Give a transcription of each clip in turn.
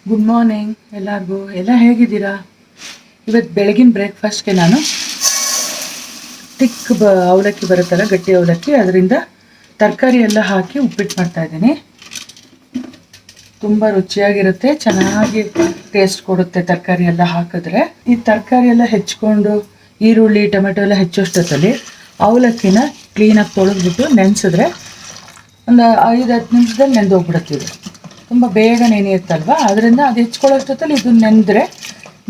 Good morning ಎಲ್ಲರಿಗೂ. ಎಲ್ಲ ಹೇಗಿದ್ದೀರಾ? ಇವತ್ತು ಬೆಳಗಿನ ಬ್ರೇಕ್ಫಾಸ್ಟ್ಗೆ ನಾನು ತಿಕ್ ಅವಲಕ್ಕಿ ಬರುತ್ತಲ್ಲ, ಗಟ್ಟಿ ಅವಲಕ್ಕಿ, ಅದರಿಂದ ತರಕಾರಿ ಎಲ್ಲ ಹಾಕಿ ಉಪ್ಪಿಟ್ಟು ಮಾಡ್ತಾಯಿದ್ದೀನಿ. ತುಂಬ ರುಚಿಯಾಗಿರುತ್ತೆ, ಚೆನ್ನಾಗಿ ಟೇಸ್ಟ್ ಕೊಡುತ್ತೆ ತರಕಾರಿ ಎಲ್ಲ ಹಾಕಿದ್ರೆ. ಈ ತರಕಾರಿ ಎಲ್ಲ ಹೆಚ್ಕೊಂಡು ಈರುಳ್ಳಿ ಟೊಮೆಟೊ ಎಲ್ಲ ಹೆಚ್ಚೋಷ್ಟೊತ್ತಲ್ಲಿ ಅವಲಕ್ಕಿನ ಕ್ಲೀನಾಗಿ ತೊಳೆದ್ಬಿಟ್ಟು ನೆನೆಸಿದ್ರೆ ಒಂದು 5-10 ನಿಮಿಷದಲ್ಲಿ ನೆಂದೋಗ್ಬಿಡುತ್ತೆ. ತುಂಬ ಬೇಗ ನೆನೆಯುತ್ತಲ್ವ, ಅದರಿಂದ ಅದು ಹೆಚ್ಕೊಳ್ಳೋಷ್ಟೊತ್ತಲ್ಲಿ ಇದನ್ನು ನೆನೆದ್ರೆ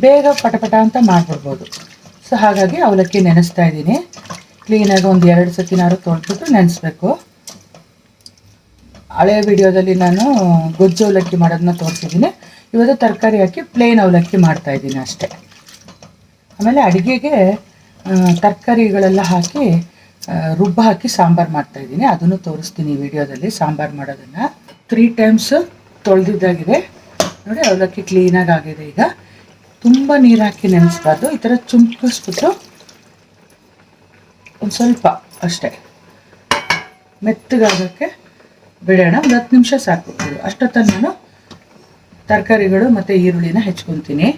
ಬೇಗ ಪಟಪಟ ಅಂತ ಮಾಡಿಬಿಡ್ಬೋದು. ಸೊ ಹಾಗಾಗಿ ಅವಲಕ್ಕಿ ನೆನೆಸ್ತಾ ಇದ್ದೀನಿ. ಕ್ಲೀನಾಗಿ ಒಂದು 2 ಸತಿನಾರು ತೊಳೆದ್ಬಿಟ್ಟು ನೆನೆಸ್ಬೇಕು. ಹಳೆಯ ವಿಡಿಯೋದಲ್ಲಿ ನಾನು ಗೊಜ್ಜು ಅವಲಕ್ಕಿ ಮಾಡೋದನ್ನ ತೋರಿಸಿದ್ದೀನಿ. ಇವತ್ತು ತರಕಾರಿ ಹಾಕಿ ಪ್ಲೇನ್ ಅವಲಕ್ಕಿ ಮಾಡ್ತಾಯಿದ್ದೀನಿ ಅಷ್ಟೇ. ಆಮೇಲೆ ಅಡುಗೆಗೆ ತರಕಾರಿಗಳೆಲ್ಲ ಹಾಕಿ ರುಬ್ಬ ಹಾಕಿ ಸಾಂಬಾರು ಮಾಡ್ತಾಯಿದ್ದೀನಿ, ಅದನ್ನು ತೋರಿಸ್ತೀನಿ ಈ ವಿಡಿಯೋದಲ್ಲಿ ಸಾಂಬಾರು ಮಾಡೋದನ್ನು. 3 ಟೈಮ್ಸ್ ತೊಳೆದಿದ್ದಾಗಿದೆ ನೋಡಿ. ಅವಲಕ್ಕಿ ಕ್ಲೀನಾಗಿ ಆಗಿದೆ. ಈಗ ತುಂಬ ನೀರು ಹಾಕಿ ನೆನೆಸ್ಬಾರ್ದು, ಈ ಥರ ಚುಮ್ಕಿಸ್ಬಿಟ್ಟು ಒಂದು ಸ್ವಲ್ಪ ಅಷ್ಟೇ ಮೆತ್ತಗಾಗೋಕ್ಕೆ ಬಿಡೋಣ. ಒಂದು 10 ನಿಮಿಷ ಸಾಕು. ಅಷ್ಟೊತ್ತಲ್ಲಿ ನಾನು ತರಕಾರಿಗಳು ಮತ್ತು ಈರುಳ್ಳಿನ ಹೆಚ್ಕೊತೀನಿ.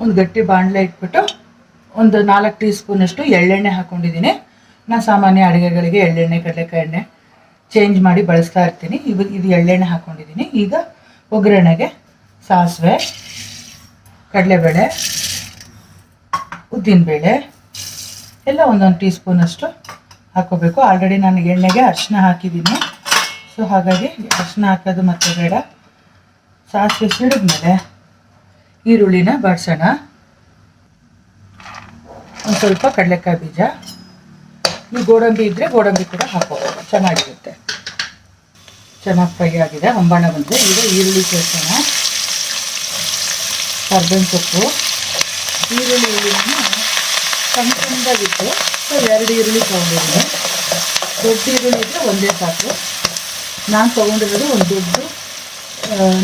ಒಂದು ಗಟ್ಟಿ ಬಾಣಲೆ ಇಟ್ಬಿಟ್ಟು ಒಂದು 4 ಟೀ ಸ್ಪೂನಷ್ಟು ಎಳ್ಳೆಣ್ಣೆ ಹಾಕ್ಕೊಂಡಿದ್ದೀನಿ. ನಾನು ಸಾಮಾನ್ಯ ಅಡುಗೆಗಳಿಗೆ ಎಳ್ಳೆಣ್ಣೆ, ಕಡಲೆಕಾಯಿ ಎಣ್ಣೆ ಚೇಂಜ್ ಮಾಡಿ ಬಳಸ್ತಾ ಇರ್ತೀನಿ. ಇದು ಎಳ್ಳೆಣ್ಣೆ ಹಾಕ್ಕೊಂಡಿದ್ದೀನಿ. ಈಗ ಒಗ್ಗರಣೆಗೆ ಸಾಸಿವೆ, ಕಡಲೆಬೇಳೆ, ಉದ್ದಿನಬೇಳೆ ಎಲ್ಲ ಒಂದೊಂದು ಟೀ ಸ್ಪೂನಷ್ಟು ಹಾಕ್ಕೋಬೇಕು. ಆಲ್ರೆಡಿ ನಾನು ಎಣ್ಣೆಗೆ ಅರಿಶಿನ ಹಾಕಿದ್ದೀನಿ, ಸೊ ಹಾಗಾಗಿ ಅರಿಶಿನ ಹಾಕೋದು ಮತ್ತೆ ಬೇಡ. ಸಾಸಿವೆ ಸಿಡಿದ್ಮೇಲೆ ಈರುಳ್ಳಿನ ಬಾಡಿಸೋಣ. ಒಂದು ಸ್ವಲ್ಪ ಕಡಲೆಕಾಯಿ ಬೀಜ, ನೀವು ಗೋಡಂಬಿ ಇದ್ದರೆ ಗೋಡಂಬಿ ಕೂಡ ಹಾಕೋಬೋದು, ಚೆನ್ನಾಗಿರುತ್ತೆ. ಚೆನ್ನಾಗಿ ಫ್ರೈ ಆಗಿದೆ, ಹೊಂಬಾಣ ಬಂದರೆ ಈಗ ಈರುಳ್ಳಿ ಸೇರಿಸೋಣ. ಕರ್ಬೇವಿನ ಸೊಪ್ಪು, ಈರುಳ್ಳಿ ಸಣ್ಣದಾಗಿತ್ತು, ಸೊ 2 ಈರುಳ್ಳಿ ತೊಗೊಂಡಿದ್ದೀನಿ. ದೊಡ್ಡ ಈರುಳ್ಳಿ ಇದ್ದರೆ ಒಂದೇ ಸಾಕು. ನಾನು ತೊಗೊಂಡಿರೋದು ಒಂದು ದೊಡ್ಡ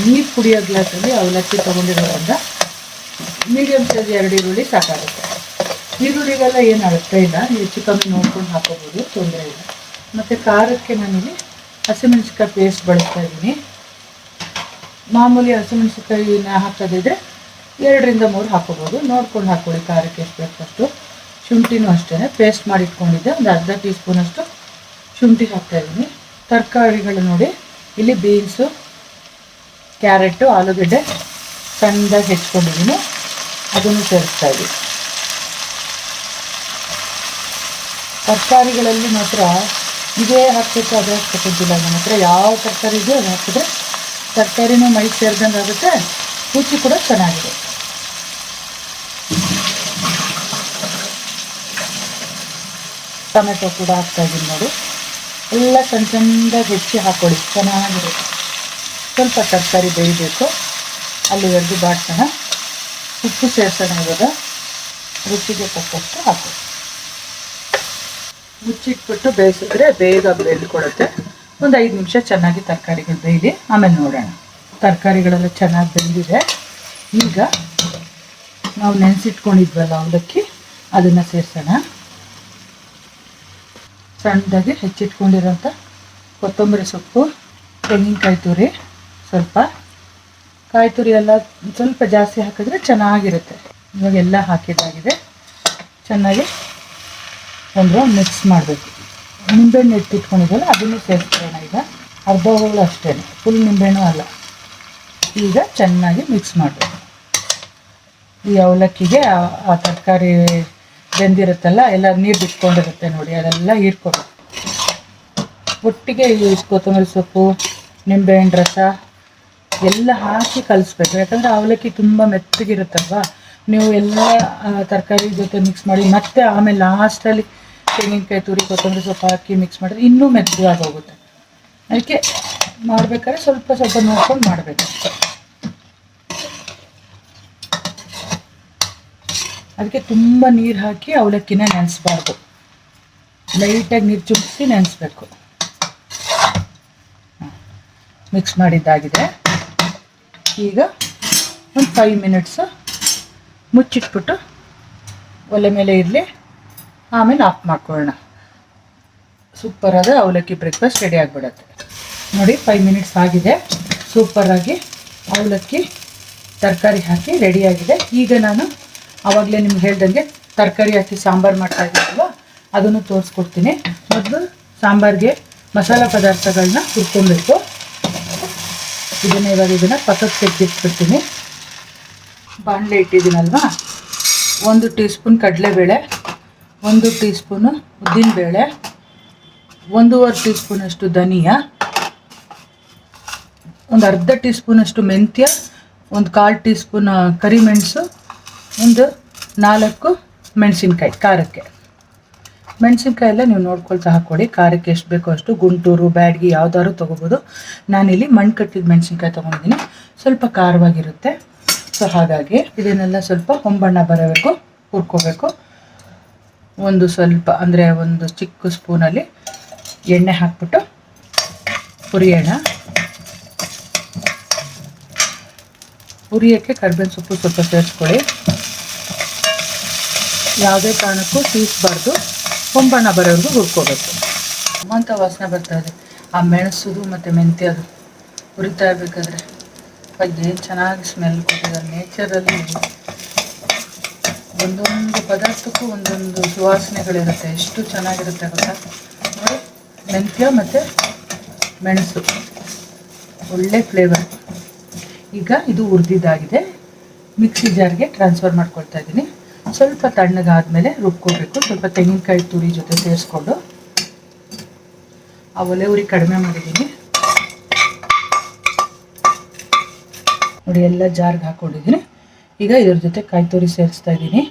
ನೀರು ಕುಡಿಯೋ ಗ್ಲಾಸಲ್ಲಿ ಅವಲಕ್ಕಿ ತೊಗೊಂಡಿರೋದ್ರಿಂದ ಮೀಡಿಯಮ್ ಸೈಜ್ 2 ಈರುಳ್ಳಿ ಸಾಕಾಗುತ್ತೆ. ಈರುಳ್ಳಿಗೆಲ್ಲ ಏನು ಅಳತೆ ಇಲ್ಲ, ಹೆಚ್ಚು ಕಮ್ಮಿ ನೋಡ್ಕೊಂಡು ಹಾಕೋಬೋದು, ತೊಂದರೆ ಇಲ್ಲ. ಮತ್ತು ಖಾರಕ್ಕೆ ನಾನಿಲ್ಲಿ ಹಸಿಮೆಣಸಿನ್ಕಾಯಿ ಪೇಸ್ಟ್ ಬಳಸ್ತಾ ಇದ್ದೀನಿ. ಮಾಮೂಲಿ ಹಸಿಮೆಣಸಿನ್ಕಾಯಿನ ಹಾಕೋದಿದ್ರೆ 2-3 ಹಾಕೋಬೋದು, ನೋಡ್ಕೊಂಡು ಹಾಕ್ಕೊಳ್ಳಿ ಖಾರಕ್ಕೆ ಎಷ್ಟು ಬೇಕಷ್ಟು. ಶುಂಠಿನೂ ಅಷ್ಟೇ ಪೇಸ್ಟ್ ಮಾಡಿ ಇಟ್ಕೊಂಡಿದ್ದೆ, ಒಂದು ಅರ್ಧ ಟೀ ಸ್ಪೂನಷ್ಟು ಶುಂಠಿ ಹಾಕ್ತಾಯಿದ್ದೀನಿ. ತರಕಾರಿಗಳು ನೋಡಿ, ಇಲ್ಲಿ ಬೀನ್ಸು, ಕ್ಯಾರೆಟು, ಆಲೂಗಡ್ಡೆ ಸಣ್ಣದಾಗಿ ಹೆಚ್ಕೊಂಡಿದ್ದೀನಿ, ಅದನ್ನು ಸೇರಿಸ್ತಾ ಇದ್ದೀನಿ. ತರಕಾರಿಗಳಲ್ಲಿ ಮಾತ್ರ ಇದೇ ಹಾಕಬೇಕು ಅದೇ ಹಾಕ್ಬೇಕಂತಿಲ್ಲ, ನನ್ನ ಹತ್ರ ಯಾವ ತರಕಾರಿ ಇದೆಯೋ ಅದು ಹಾಕಿದ್ರೆ ತರಕಾರಿನೂ ಮೈ ಸೇರಿದಂಗೆ ಆಗುತ್ತೆ, ರುಚಿ ಕೂಡ ಚೆನ್ನಾಗಿದೆ. ಟೊಮೆಟೊ ಕೂಡ ಹಾಕ್ತಾಯಿದ್ದೀನಿ ನೋಡಿ. ಎಲ್ಲ ಸಣ್ಣದಾಗಿ ಹೆಚ್ಚಿ ಹಾಕ್ಕೊಳ್ಳಿ, ಚೆನ್ನಾಗಿರುತ್ತೆ. ಸ್ವಲ್ಪ ತರಕಾರಿ ಬೇಯಬೇಕು, ಅಲ್ಲಿವರೆಗೂ ಬಾಡ್ಸೋಣ. ಉಪ್ಪು ಸೇರಿಸೋಣ. ಇವಾಗ ರುಚಿಗೆ ತಕ್ಕಷ್ಟು ಹಾಕಿ ಮುಚ್ಚಿಟ್ಬಿಟ್ಟು ಬೇಯಿಸಿದ್ರೆ ಬೇಗ ಬೆಂದ್ಕೊಡುತ್ತೆ. ಒಂದು 5 ನಿಮಿಷ ಚೆನ್ನಾಗಿ ತರಕಾರಿಗಳು ಬೇಯಲಿ, ಆಮೇಲೆ ನೋಡೋಣ. ತರಕಾರಿಗಳೆಲ್ಲ ಚೆನ್ನಾಗಿ ಬೆಂದಿದೆ. ಈಗ ನಾವು ನೆನೆಸಿಟ್ಕೊಂಡಿದ್ವಲ್ಲ ಅವಲಕ್ಕಿ, ಅದನ್ನು ಸೇರಿಸೋಣ. ಸಣ್ಣದಾಗಿ ಹೆಚ್ಚಿಟ್ಕೊಂಡಿರೋಂಥ ಕೊತ್ತಂಬರಿ ಸೊಪ್ಪು, ತೆಂಗಿನಕಾಯಿ ತುರಿ, ಸ್ವಲ್ಪ ಕಾಯಿ ತುರಿ ಎಲ್ಲ ಸ್ವಲ್ಪ ಜಾಸ್ತಿ ಹಾಕಿದ್ರೆ ಚೆನ್ನಾಗಿರುತ್ತೆ. ಇವಾಗೆಲ್ಲ ಹಾಕಿದ್ದಾಗಿದೆ, ಚೆನ್ನಾಗಿ ಒಂದು ಮಿಕ್ಸ್ ಮಾಡಬೇಕು. ನಿಂಬೆಹಣ್ಣು ಎತ್ತಿಟ್ಕೊಂಡಿದ್ದಲ್ಲ ಅದನ್ನು ಸೇರಿಸ್ಕೊಳ್ಳೋಣ. ಈಗ ಅರ್ಧ ಹೋಳು ಅಷ್ಟೇ, ಫುಲ್ ನಿಂಬೆಹಣ್ಣು ಅಲ್ಲ. ಈಗ ಚೆನ್ನಾಗಿ ಮಿಕ್ಸ್ ಮಾಡಬೇಕು. ಈ ಅವಲಕ್ಕಿಗೆ ಆ ತರಕಾರಿ ಬೆಂದಿರುತ್ತಲ್ಲ, ಎಲ್ಲ ನೀರು ಬಿಟ್ಕೊಂಡಿರುತ್ತೆ ನೋಡಿ, ಅದೆಲ್ಲ ಹೀರ್ಕೊಬೇಕು. ಒಟ್ಟಿಗೆ ಈ ಕೊತ್ತಂಬರಿ ಸೊಪ್ಪು, ನಿಂಬೆಹಣ್ಣು ರಸ ಎಲ್ಲ ಹಾಕಿ ಕಲಿಸ್ಬೇಕು. ಯಾಕಂದರೆ ಅವಲಕ್ಕಿ ತುಂಬ ಮೆತ್ತಗಿರುತ್ತಲ್ವ, ನೀವು ಎಲ್ಲ ತರಕಾರಿ ಜೊತೆ ಮಿಕ್ಸ್ ಮಾಡಿ ಮತ್ತೆ ಆಮೇಲೆ ಲಾಸ್ಟಲ್ಲಿ ತೆಂಗಿನಕಾಯಿ ತುರಿ ಕೊತ್ತಂಬರಿ ಸೊಪ್ಪು ಹಾಕಿ ಮಿಕ್ಸ್ ಮಾಡಿದ್ರೆ ಇನ್ನೂ ಮೆತ್ತಗಾಗಿ ಹೋಗುತ್ತೆ. ಅದಕ್ಕೆ ಮಾಡಬೇಕಾದ್ರೆ ಸ್ವಲ್ಪ ಸ್ವಲ್ಪ ನೋಡ್ಕೊಂಡು ಮಾಡಬೇಕು. ಅದಕ್ಕೆ ತುಂಬ ನೀರು ಹಾಕಿ ಅವಲಕ್ಕಿನ ನೆನೆಸ್ಬಾರ್ದು, ಲೈಟಾಗಿ ನೀರು ಚುಮ್ಮಿಸಿ ನೆನೆಸ್ಬೇಕು. ಮಿಕ್ಸ್ ಮಾಡಿದ್ದಾಗಿದೆ. ಈಗ ಒಂದು 5 ಮಿನಿಟ್ಸು ಮುಚ್ಚಿಟ್ಬಿಟ್ಟು ಒಲೆ ಮೇಲೆ ಇರಲಿ, ಆಮೇಲೆ ಆಫ್ ಮಾಡ್ಕೊಳ್ಳೋಣ. ಸೂಪರಾದ ಅವಲಕ್ಕಿ ಬ್ರೇಕ್ಫಾಸ್ಟ್ ರೆಡಿ ಆಗಿಬಿಡತ್ತೆ. ನೋಡಿ 5 ಮಿನಿಟ್ಸ್ ಆಗಿದೆ. ಸೂಪರಾಗಿ ಅವಲಕ್ಕಿ ತರಕಾರಿ ಹಾಕಿ ರೆಡಿಯಾಗಿದೆ. ಈಗ ನಾನು ಆವಾಗಲೇ ನಿಮ್ಗೆ ಹೇಳ್ದಂಗೆ ತರಕಾರಿ ಹಾಕಿ ಸಾಂಬಾರು ಮಾಡ್ತಾಯಿದ್ದೀವಲ್ವ, ಅದನ್ನು ತೋರಿಸ್ಕೊಡ್ತೀನಿ. ಮೊದಲು ಸಾಂಬಾರಿಗೆ ಮಸಾಲ ಪದಾರ್ಥಗಳನ್ನ ಹುರ್ಕೊಬೇಕು. ಇದನ್ನು ಪಕ್ಕಕ್ಕೆ ತೆಗೆದಿಟ್ಬಿಡ್ತೀನಿ. ಬಾಣಲೆ ಇಟ್ಟಿದ್ದೀನಲ್ವ, 1 ಟೀ ಸ್ಪೂನ್ ಕಡಲೆಬೇಳೆ, 1 ಟೀ ಸ್ಪೂನು ಉದ್ದಿನಬೇಳೆ, 1.5 ಟೀ ಸ್ಪೂನಷ್ಟು ಧನಿಯಾ, ಒಂದು ಅರ್ಧ ಟೀ ಸ್ಪೂನಷ್ಟು ಮೆಂತ್ಯ, ಒಂದು 1/4 ಟೀ ಸ್ಪೂನ್ ಕರಿಮೆಣಸು, ಒಂದು 4 ಮೆಣಸಿನ್ಕಾಯಿ. ಖಾರಕ್ಕೆ ಮೆಣಸಿನ್ಕಾಯಿ ಎಲ್ಲ ನೀವು ನೋಡ್ಕೊಳ್ತಾ ಹಾಕ್ಕೊಳ್ಳಿ. ಖಾರಕ್ಕೆ ಎಷ್ಟು ಬೇಕೋ ಅಷ್ಟು. ಗುಂಟೂರು, ಬ್ಯಾಡಗಿ ಯಾವ್ದಾದ್ರು ತೊಗೋಬೋದು. ನಾನಿಲ್ಲಿ ಮಣ್ಣು ಕಟ್ಟಿದ ಮೆಣಸಿನ್ಕಾಯಿ ತೊಗೊಂಡಿದ್ದೀನಿ, ಸ್ವಲ್ಪ ಖಾರವಾಗಿರುತ್ತೆ. ಸೊ ಹಾಗಾಗಿ ಇದನ್ನೆಲ್ಲ ಸ್ವಲ್ಪ ಹೊಂಬಣ್ಣ ಬರೋವರೆಗೂ ಹುರ್ಕೋಬೇಕು. ಒಂದು ಸ್ವಲ್ಪ ಅಂದರೆ ಒಂದು ಚಿಕ್ಕ ಸ್ಪೂನಲ್ಲಿ ಎಣ್ಣೆ ಹಾಕ್ಬಿಟ್ಟು ಹುರಿಯೋಣ. ಹುರಿಯೋಕ್ಕೆ ಕರಿಬೇವಿನ ಸೊಪ್ಪು ಸ್ವಲ್ಪ ಸೇರಿಸ್ಕೊಳ್ಳಿ. ಯಾವುದೇ ಕಾರಣಕ್ಕೂ ತೀಸ್ಬಾರ್ದು, ಹೊಂಬಣ್ಣ ಬರೋವರೆಗೂ ಹುರ್ಕೋಬೇಕು. ಅಂತ ವಾಸನೆ ಬರ್ತಾ ಇದೆ. ಆ ಮೆಣಸುದು ಮತ್ತು ಮೆಂತ್ಯದು ಹುರಿತಾ ಇರಬೇಕಾದ್ರೆ ಏನು ಚೆನ್ನಾಗಿ ಸ್ಮೆಲ್ ಕೊಟ್ಟಿದ್ದಾರೆ. ನೇಚರಲ್ಲಿ ಒಂದೊಂದು ಪದಾರ್ಥಕ್ಕೂ ಒಂದೊಂದು ಸುವಾಸನೆಗಳಿರುತ್ತೆ, ಎಷ್ಟು ಚೆನ್ನಾಗಿರುತ್ತೆ ಗೊತ್ತಾ. ನೋಡಿ, ಮೆಂತ್ಯ ಮತ್ತು ಮೆಣಸು ಒಳ್ಳೆ ಫ್ಲೇವರ್. ಈಗ ಇದು ಹುರಿದಿದ್ದಾಗಿದೆ. ಮಿಕ್ಸಿ ಜಾರ್ಗೆ ಟ್ರಾನ್ಸ್ಫರ್ ಮಾಡ್ಕೊಳ್ತಾ ಇದ್ದೀನಿ. ಸ್ವಲ್ಪ ತಣ್ಣಗಾದ್ಮೇಲೆ ರುಬ್ಕೋಬೇಕು. ಸ್ವಲ್ಪ ತೆಂಗಿನಕಾಯಿ ತುರಿ ಜೊತೆ ಸೇರಿಸ್ಕೊಂಡು, ಆ ಒಲೆ ಉರಿ ಕಡಿಮೆ ಮಾಡಿದ್ದೀನಿ. ನೋಡಿ, ಎಲ್ಲ ಜಾರ್ಗೆ ಹಾಕ್ಕೊಂಡಿದ್ದೀನಿ. ಈಗ ಇದ್ರ ಜೊತೆ ಕಾಯಿ ತುರಿ ಸೇರಿಸ್ತಾ ಇದ್ದೀನಿ.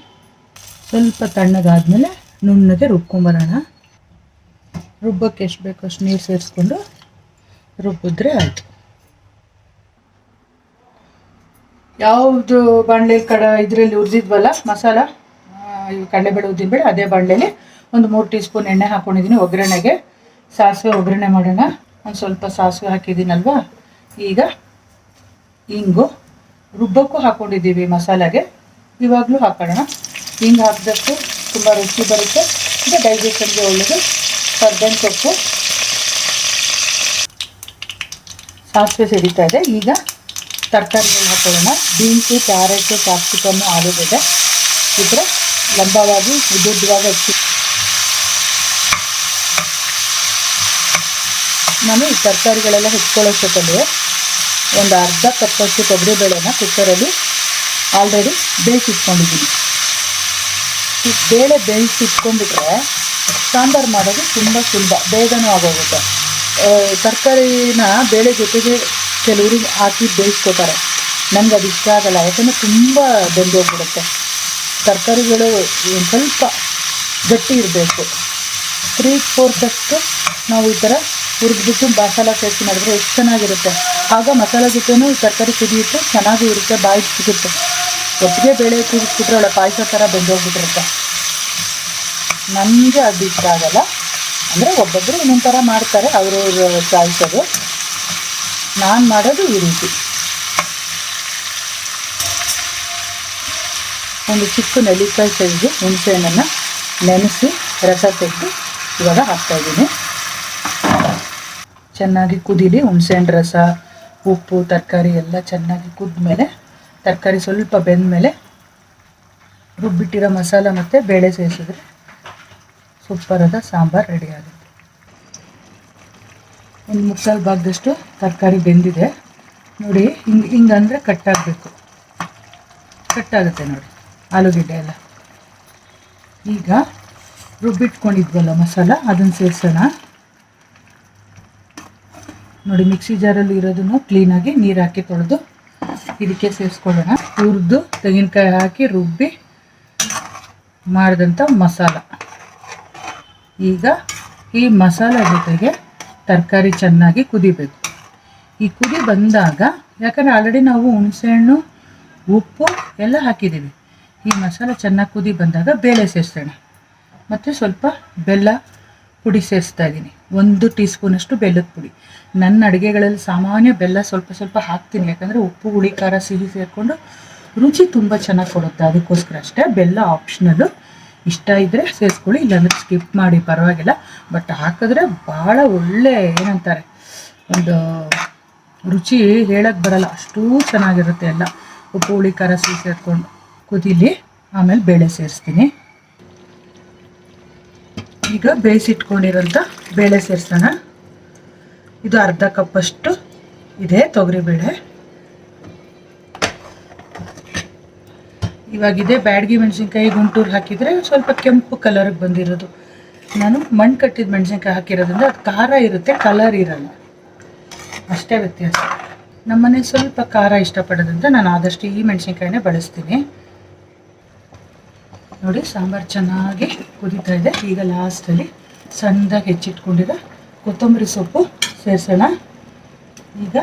ಸ್ವಲ್ಪ ತಣ್ಣಗಾದ್ಮೇಲೆ ನುಣ್ಣಗೆ ರುಬ್ಕೊಂಬರೋಣ. ರುಬ್ಬಕ್ಕೆ ಎಷ್ಟು ಬೇಕೋ ಅಷ್ಟು ನೀರು ಸೇರಿಸ್ಕೊಂಡು ರುಬ್ಬಿದ್ರೆ ಆಯಿತು. ಯಾವುದು ಬಾಣಲೆಯಲ್ಲಿ ಇದರಲ್ಲಿ ಹುರಿದಿದ್ವಲ್ಲ ಮಸಾಲ, ಕಡಲೆಬೇಳೆ ಉದ್ದಿನಬೇಳೆ, ಅದೇ ಬಾಣಲೆಯಲ್ಲಿ ಒಂದು 3 ಟೀ ಸ್ಪೂನ್ ಎಣ್ಣೆ ಹಾಕ್ಕೊಂಡಿದ್ದೀನಿ. ಒಗ್ಗರಣೆಗೆ ಸಾಸಿವೆ ಒಗ್ಗರಣೆ ಮಾಡೋಣ. ಒಂದು ಸ್ವಲ್ಪ ಸಾಸಿವೆ ಹಾಕಿದ್ದೀನಲ್ವ. ಈಗ ಹಿಂಗು ರುಬ್ಬಕ್ಕೂ ಹಾಕ್ಕೊಂಡಿದ್ದೀವಿ ಮಸಾಲೆಗೆ, ಇವಾಗಲೂ ಹಾಕೋಣ. ಹಿಂಗೆ ಹಾಕಿದಷ್ಟು ತುಂಬ ರುಚಿ ಬರುತ್ತೆ, ಮತ್ತು ಡೈಜೆಷನ್ಗೆ ಒಳ್ಳೆಯದು. ಕರ್ಬೇವಿನ ಸೊಪ್ಪು, ಸಾಸಿವೆ ಸಿಡಿತಾ ಇದೆ. ಈಗ ತರಕಾರಿಗಳು ಹಾಕೊಳ್ಳೋಣ. ಬೀನ್ಸು, ಕ್ಯಾರೆಟು, ಕ್ಯಾಪ್ಸಿಕಮ್ಮು, ಆಲೂಗಡ್ಡೆ ಇದ್ರೆ ಲಂಬವಾಗಿ ಉದ್ದುದ್ದವಾಗಿ ಹಚ್ಚಿ ನಾನು ಈ ತರಕಾರಿಗಳೆಲ್ಲ ಹೆಚ್ಕೊಳ್ಳೋಷ್ಟೊತ್ತಲ್ಲಿ ಒಂದು ಅರ್ಧ ಕಪ್ಪಷ್ಟು ತೊಗರಿಬೇಳೆನ ಕುಕ್ಕರಲ್ಲಿ ಆಲ್ರೆಡಿ ಬೇಯಿಸಿಟ್ಕೊಂಡಿದ್ದೀನಿ. ಈ ಬೇಳೆ ಬೇಯಿಸಿಟ್ಕೊಂಡ್ಬಿಟ್ರೆ ಸಾಂಬಾರು ಮಾಡೋದು ತುಂಬ ಸುಲಭ, ಬೇಗನೂ ಆಗೋಗುತ್ತೆ. ತರಕಾರಿನ ಬೇಳೆ ಜೊತೆಗೆ ಕೆಲವರು ಹಾಕಿ ಬೇಯಿಸ್ಕೊತಾರೆ. ನನಗೆ ಅದು ಇಷ್ಟ ಆಗಲ್ಲ, ಯಾಕಂದರೆ ತುಂಬ ಬೆಂದೋಗ್ಬಿಡುತ್ತೆ. ತರಕಾರಿಗಳು ಒಂದು ಸ್ವಲ್ಪ ಗಟ್ಟಿ ಇರಬೇಕು. 3/4 ನಾವು ಈ ಥರ ಹುರಿದ್ಬಿಟ್ಟು ಮಸಾಲ ಸೇರಿಸಿ ಮಾಡಿದ್ರೆ ಎಷ್ಟು ಚೆನ್ನಾಗಿರುತ್ತೆ. ಆಗ ಮಸಾಲೆ ಜೊತೆನೂ ತರಕಾರಿ ಕುದಿಯುತ್ತೆ, ಚೆನ್ನಾಗೂ ಇರುತ್ತೆ, ಬಾಯಿಗೆ ಸಿಗುತ್ತೆ. ಒಟ್ಟಿಗೆ ಬೇಳೆ ಕೂಗಿಸ್ಬಿಟ್ರೆ ಒಳ್ಳೆ ಪಾಯಸ ಥರ ಬೆಂದೋಗ್ಬಿಟ್ಟಿರುತ್ತೆ. ನನಗೆ ಅದು ಇಷ್ಟ ಆಗಲ್ಲ. ಅಂದರೆ ಒಬ್ಬೊಬ್ಬರು ಇನ್ನೊಂದು ಥರ ಮಾಡ್ತಾರೆ, ಅವ್ರವ್ರ ಚಾಯ್ಸ್ ಅದು. ನಾನು ಮಾಡೋದು ಈ ರೀತಿ. ಒಂದು ಚಿಕ್ಕ ನೆಲ್ಲಿಕಾಯಿ ಸೈಜು ಹುಣಸೆಹಣ್ಣನ್ನು ನೆನೆಸಿ ರಸ ತೆಗೆದು ಇವಾಗ ಹಾಕ್ತಾಯಿದ್ದೀನಿ. ಚೆನ್ನಾಗಿ ಕುದೀಲಿ. ಹುಣಸೆಹಣ್ಣು ರಸ, ಉಪ್ಪು, ತರಕಾರಿ ಎಲ್ಲ ಚೆನ್ನಾಗಿ ಕುದ್ಮೇಲೆ, ತರಕಾರಿ ಸ್ವಲ್ಪ ಬೆಂದಮೇಲೆ ರುಬ್ಬಿಟ್ಟಿರೋ ಮಸಾಲ ಮತ್ತು ಬೇಳೆ ಸೇರಿಸಿದ್ರೆ ಸೂಪರಾದ ಸಾಂಬಾರು ರೆಡಿ ಆಗುತ್ತೆ. ಒಂದು 3/4 ಭಾಗದಷ್ಟು ತರಕಾರಿ ಬೆಂದಿದೆ ನೋಡಿ. ಹಿಂಗಂದರೆ ಕಟ್ಟಾಗಬೇಕು. ಕಟ್ಟಾಗುತ್ತೆ ನೋಡಿ ಆಲೂಗಡ್ಡೆ ಎಲ್ಲ. ಈಗ ರುಬ್ಬಿಟ್ಕೊಂಡಿದ್ವಲ್ಲ ಮಸಾಲ, ಅದನ್ನು ಸೇರಿಸೋಣ. ನೋಡಿ ಮಿಕ್ಸಿ ಜಾರಲ್ಲಿ ಇರೋದನ್ನು ಕ್ಲೀನಾಗಿ ನೀರು ಹಾಕಿ ತೊಳೆದು ಇದಕ್ಕೆ ಸೇರಿಸ್ಕೊಳ್ಳೋಣ. ಹುರಿದು ತೆಂಗಿನಕಾಯಿ ಹಾಕಿ ರುಬ್ಬಿ ಮಾಡಿದಂಥ ಮಸಾಲ. ಈಗ ಈ ಮಸಾಲ ಜೊತೆಗೆ ತರಕಾರಿ ಚೆನ್ನಾಗಿ ಕುದಿಬೇಕು. ಈ ಕುದಿ ಬಂದಾಗ, ಯಾಕಂದರೆ ಆಲ್ರೆಡಿ ನಾವು ಹುಣಸೆಹಣ್ಣು ಉಪ್ಪು ಎಲ್ಲ ಹಾಕಿದ್ದೀವಿ, ಈ ಮಸಾಲ ಚೆನ್ನಾಗಿ ಕುದಿ ಬಂದಾಗ ಬೇಳೆ ಸೇರಿಸೋಣ. ಮತ್ತು ಸ್ವಲ್ಪ ಬೆಲ್ಲ ಪುಡಿ ಸೇರಿಸ್ತಾ ಇದ್ದೀನಿ, 1 ಟೀ ಸ್ಪೂನಷ್ಟು ಬೆಲ್ಲದ ಪುಡಿ. ನನ್ನ ಅಡುಗೆಗಳಲ್ಲಿ ಸಾಮಾನ್ಯ ಬೆಲ್ಲ ಸ್ವಲ್ಪ ಸ್ವಲ್ಪ ಹಾಕ್ತೀನಿ, ಯಾಕಂದರೆ ಉಪ್ಪು ಹುಳಿ ಖಾರ ಸಿಹಿ ಸೇರಿಕೊಂಡು ರುಚಿ ತುಂಬ ಚೆನ್ನಾಗಿ ಕೊಡುತ್ತೆ, ಅದಕ್ಕೋಸ್ಕರ ಅಷ್ಟೇ. ಬೆಲ್ಲ ಆಪ್ಷನಲ್ಲು, ಇಷ್ಟ ಇದ್ದರೆ ಸೇರಿಸ್ಕೊಳ್ಳಿ, ಇಲ್ಲಾಂದರೆ ಸ್ಕಿಪ್ ಮಾಡಿ ಪರವಾಗಿಲ್ಲ. ಬಟ್ ಹಾಕಿದ್ರೆ ಭಾಳ ಒಳ್ಳೆ ಏನಂತಾರೆ ಒಂದು ರುಚಿ ಹೇಳಕ್ಕೆ ಬರಲ್ಲ, ಅಷ್ಟೂ ಚೆನ್ನಾಗಿರುತ್ತೆ. ಎಲ್ಲ ಉಪ್ಪು ಹುಳಿ ಖಾರ ಸಿಹಿ ಸೇರಿಕೊಂಡು ಕುದೀಲಿ, ಆಮೇಲೆ ಬೇಳೆ ಸೇರಿಸ್ತೀನಿ. ಈಗ ಬೇಯಿಸಿಟ್ಕೊಂಡಿರೋಂಥ ಬೇಳೆ ಸೇರಿಸೋಣ. ಇದು ಅರ್ಧ ಕಪ್ಪಷ್ಟು ಇದೆ ತೊಗರಿಬೇಳೆ. ಇವಾಗಿದೆ ಬ್ಯಾಡಗಿ ಮೆಣಸಿನ್ಕಾಯಿ ಗುಂಟೂರು ಹಾಕಿದರೆ ಸ್ವಲ್ಪ ಕೆಂಪು ಕಲರ್ಗೆ ಬಂದಿರೋದು. ನಾನು ಮಣ್ಣು ಕಟ್ಟಿದ ಮೆಣಸಿನ್ಕಾಯಿ ಹಾಕಿರೋದ್ರಿಂದ ಅದು ಖಾರ ಇರುತ್ತೆ, ಕಲರ್ ಇರಲ್ಲ, ಅಷ್ಟೇ ವ್ಯತ್ಯಾಸ. ನಮ್ಮನೆ ಸ್ವಲ್ಪ ಖಾರ ಇಷ್ಟಪಡೋದ್ರಿಂದ ನಾನು ಆದಷ್ಟು ಈ ಮೆಣಸಿನ್ಕಾಯಿನೇ ಬಳಸ್ತೀನಿ. ನೋಡಿ ಸಾಂಬಾರು ಚೆನ್ನಾಗಿ ಕುದೀತಾ ಇದೆ. ಈಗ ಲಾಸ್ಟಲ್ಲಿ ಸಣ್ಣದಾಗಿ ಹೆಚ್ಚಿಟ್ಕೊಂಡಿರೋ ಕೊತ್ತಂಬರಿ ಸೊಪ್ಪು ಸೇರಿಸೋಣ. ಈಗ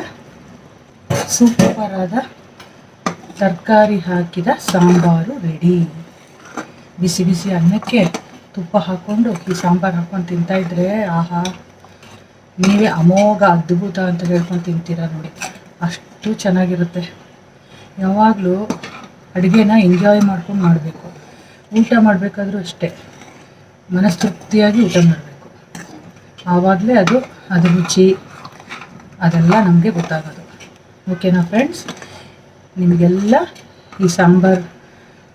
ಸೂಪರಾದ ತರಕಾರಿ ಹಾಕಿದ ಸಾಂಬಾರು ರೆಡಿ. ಬಿಸಿ ಬಿಸಿ ಅನ್ನಕ್ಕೆ ತುಪ್ಪ ಹಾಕ್ಕೊಂಡು ಈ ಸಾಂಬಾರು ಹಾಕ್ಕೊಂಡು ತಿಂತಾಯಿದ್ರೆ ಆಹಾ, ನೀವೇ ಅಮೋಘ ಅದ್ಭುತ ಅಂತ ಹೇಳ್ಕೊಂಡು ತಿಂತೀರ ನೋಡಿ, ಅಷ್ಟು ಚೆನ್ನಾಗಿರುತ್ತೆ. ಯಾವಾಗಲೂ ಅಡುಗೆನ ಎಂಜಾಯ್ ಮಾಡ್ಕೊಂಡು ಮಾಡಬೇಕು. ಊಟ ಮಾಡಬೇಕಾದ್ರೂ ಅಷ್ಟೇ, ಮನಸ್ತೃಪ್ತಿಯಾಗಿ ಊಟ ಮಾಡಬೇಕು, ಆವಾಗಲೇ ಅದು ರುಚಿ ಅದೆಲ್ಲ ನಮಗೆ ಗೊತ್ತಾಗೋದು. ಓಕೆನಾ ಫ್ರೆಂಡ್ಸ್, ನಿಮಗೆಲ್ಲ ಈ ಸಾಂಬಾರು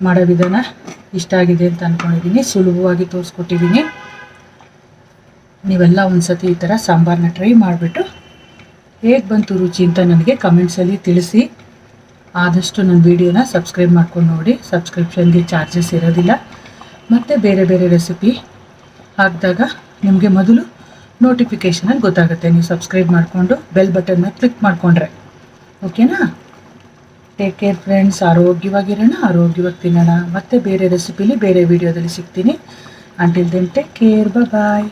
ಮಾಡೋ ವಿಧಾನ ಇಷ್ಟ ಆಗಿದೆ ಅಂತ ಅಂದ್ಕೊಂಡಿದ್ದೀನಿ. ಸುಲಭವಾಗಿ ತೋರಿಸ್ಕೊಟ್ಟಿದ್ದೀನಿ. ನೀವೆಲ್ಲ ಒಂದು ಸತಿ ಈ ಥರ ಸಾಂಬಾರನ್ನ ಟ್ರೈ ಮಾಡಿಬಿಟ್ಟು ಹೇಗೆ ಬಂತು ರುಚಿ ಅಂತ ನನಗೆ ಕಮೆಂಟ್ಸಲ್ಲಿ ತಿಳಿಸಿ. ಆದಷ್ಟು ನನ್ನ ವೀಡಿಯೋನ ಸಬ್ಸ್ಕ್ರೈಬ್ ಮಾಡ್ಕೊಂಡು ನೋಡಿ, ಸಬ್ಸ್ಕ್ರಿಪ್ಷನ್ಗೆ ಚಾರ್ಜಸ್ ಇರೋದಿಲ್ಲ. ಮತ್ತು ಬೇರೆ ಬೇರೆ ರೆಸಿಪಿ ಹಾಕಿದಾಗ ನಿಮಗೆ ಮೊದಲು ನೋಟಿಫಿಕೇಷನಲ್ಲಿ ಗೊತ್ತಾಗುತ್ತೆ. ನೀವು ಸಬ್ಸ್ಕ್ರೈಬ್ ಮಾಡಿಕೊಂಡು ಬೆಲ್ ಬಟನ್ನ ಕ್ಲಿಕ್ ಮಾಡಿಕೊಂಡ್ರೆ. ಓಕೆನಾ? Take care friends. ಆರೋಗ್ಯವಾಗಿರೋಣ, ಆರೋಗ್ಯವಾಗಿ ತಿನ್ನೋಣ. ಮತ್ತು ಬೇರೆ ರೆಸಿಪಿಲಿ ಬೇರೆ ವೀಡಿಯೋದಲ್ಲಿ ಸಿಗ್ತೀನಿ. ಅಂಟಿಲ್ ದೆನ್ ಟೇಕ್ ಕೇರ್, ಬಾಯ್.